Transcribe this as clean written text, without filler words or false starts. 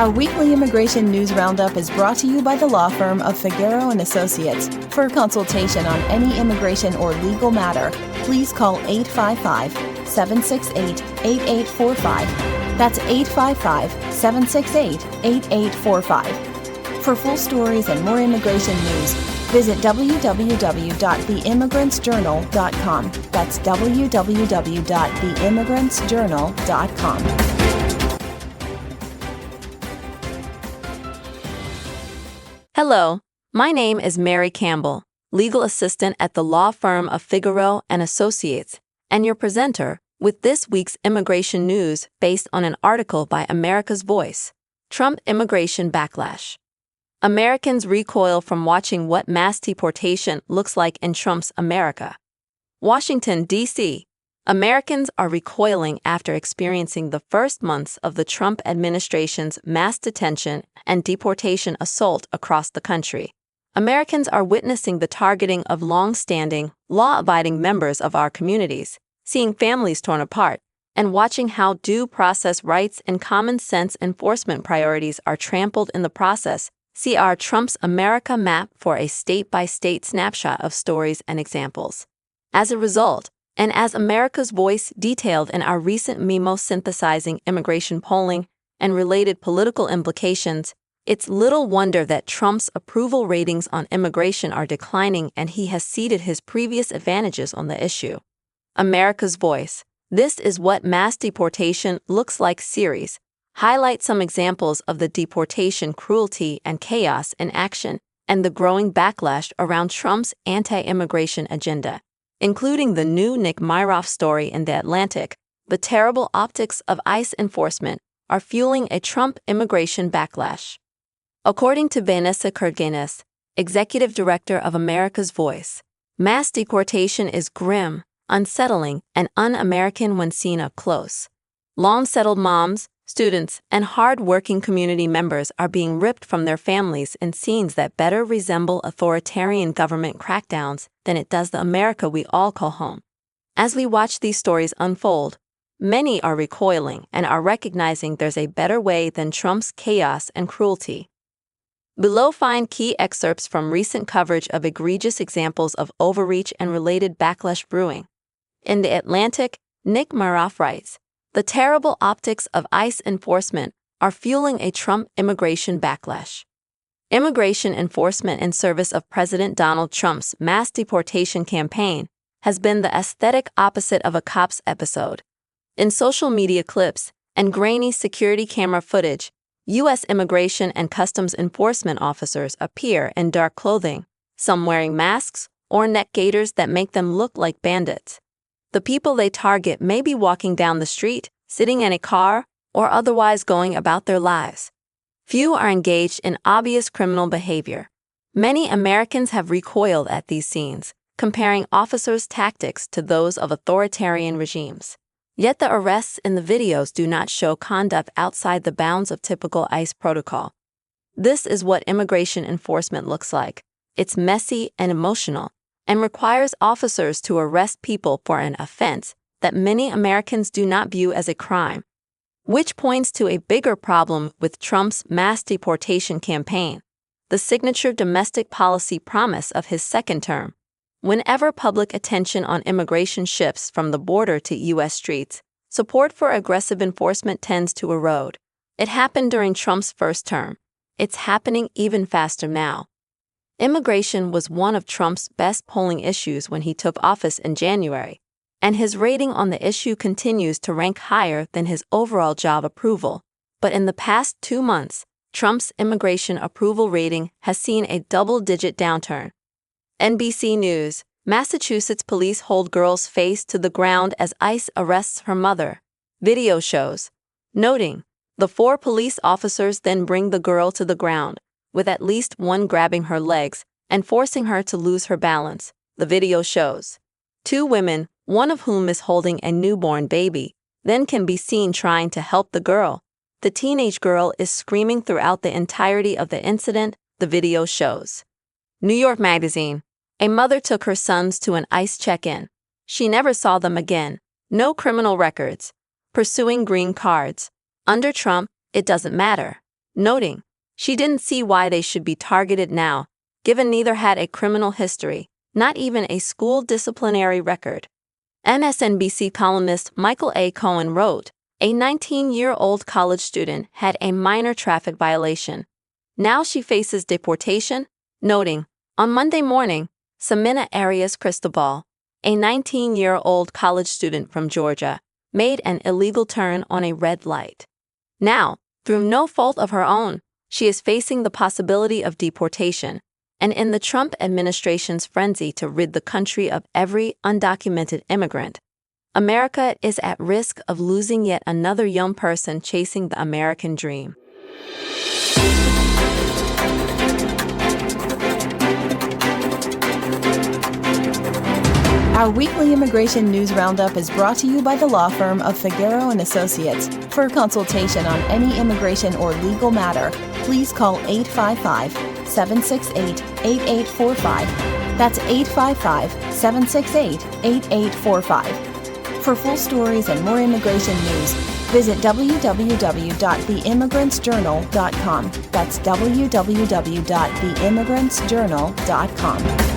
Our weekly immigration news roundup is brought to you by the law firm of Figueroa and Associates. For consultation on any immigration or legal matter, please call 855-768-8845. That's 855-768-8845. For full stories and more immigration news, visit www.theimmigrantsjournal.com. That's www.theimmigrantsjournal.com. Hello, my name is Mary Campbell, legal assistant at the law firm of Figueroa and Associates, and your presenter with this week's immigration news based on an article by America's Voice. Trump immigration backlash. Americans recoil from watching what mass deportation looks like in Trump's America. Washington, D.C. Americans are recoiling after experiencing the first months of the Trump administration's mass detention and deportation assault across the country. Americans are witnessing the targeting of long-standing, law-abiding members of our communities, seeing families torn apart, and watching how due process rights and common-sense enforcement priorities are trampled in the process. See our Trump's America map for a state-by-state snapshot of stories and examples. As a result, and as America's Voice detailed in our recent memo synthesizing immigration polling and related political implications, it's little wonder that Trump's approval ratings on immigration are declining and he has ceded his previous advantages on the issue. America's Voice. This is what mass deportation looks like series. Highlight some examples of the deportation cruelty and chaos in action and the growing backlash around Trump's anti-immigration agenda, including the new Nick Myroff story in The Atlantic. The terrible optics of ICE enforcement are fueling a Trump immigration backlash. According to Vanessa Cardenas, executive director of America's Voice, mass deportation is grim, unsettling, and un-American when seen up close. Long-settled moms, students, and hard-working community members are being ripped from their families in scenes that better resemble authoritarian government crackdowns than it does the America we all call home. As we watch these stories unfold, many are recoiling and are recognizing there's a better way than Trump's chaos and cruelty. Below find key excerpts from recent coverage of egregious examples of overreach and related backlash brewing. In The Atlantic, Nick Myroff writes, "The terrible optics of ICE enforcement are fueling a Trump immigration backlash. Immigration enforcement in service of President Donald Trump's mass deportation campaign has been the aesthetic opposite of a cops episode. In social media clips and grainy security camera footage, U.S. Immigration and Customs Enforcement officers appear in dark clothing, some wearing masks or neck gaiters that make them look like bandits. The people they target may be walking down the street, sitting in a car, or otherwise going about their lives. Few are engaged in obvious criminal behavior. Many Americans have recoiled at these scenes, comparing officers' tactics to those of authoritarian regimes. Yet the arrests in the videos do not show conduct outside the bounds of typical ICE protocol. This is what immigration enforcement looks like. It's messy and emotional, and requires officers to arrest people for an offense that many Americans do not view as a crime, which points to a bigger problem with Trump's mass deportation campaign, the signature domestic policy promise of his second term. Whenever public attention on immigration shifts from the border to U.S. streets, support for aggressive enforcement tends to erode. It happened during Trump's first term. It's happening even faster now. Immigration was one of Trump's best polling issues when he took office in January, and his rating on the issue continues to rank higher than his overall job approval. But in the past 2 months, Trump's immigration approval rating has seen a double-digit downturn. NBC News, Massachusetts police hold girl's face to the ground as ICE arrests her mother. Video shows. Noting, the 4 police officers then bring the girl to the ground, with at least one grabbing her legs and forcing her to lose her balance, the video shows. 2 women, one of whom is holding a newborn baby, then can be seen trying to help the girl. The teenage girl is screaming throughout the entirety of the incident, the video shows. New York Magazine. A mother took her sons to an ICE check-in. She never saw them again. No criminal records. Pursuing green cards. Under Trump, it doesn't matter. noting she didn't see why they should be targeted now, given neither had a criminal history, not even a school disciplinary record. MSNBC columnist Michael A. Cohen wrote, a 19-year-old college student had a minor traffic violation. Now she faces deportation, noting, on Monday morning, Samina Arias Cristobal, a 19-year-old college student from Georgia, made an illegal turn on a red light. Now, through no fault of her own, she is facing the possibility of deportation, and in the Trump administration's frenzy to rid the country of every undocumented immigrant, America is at risk of losing yet another young person chasing the American dream. Our weekly immigration news roundup is brought to you by the law firm of Figueroa and Associates. For consultation on any immigration or legal matter, please call 855-768-8845. That's 855-768-8845. For full stories and more immigration news, visit www.theimmigrantsjournal.com. That's www.theimmigrantsjournal.com.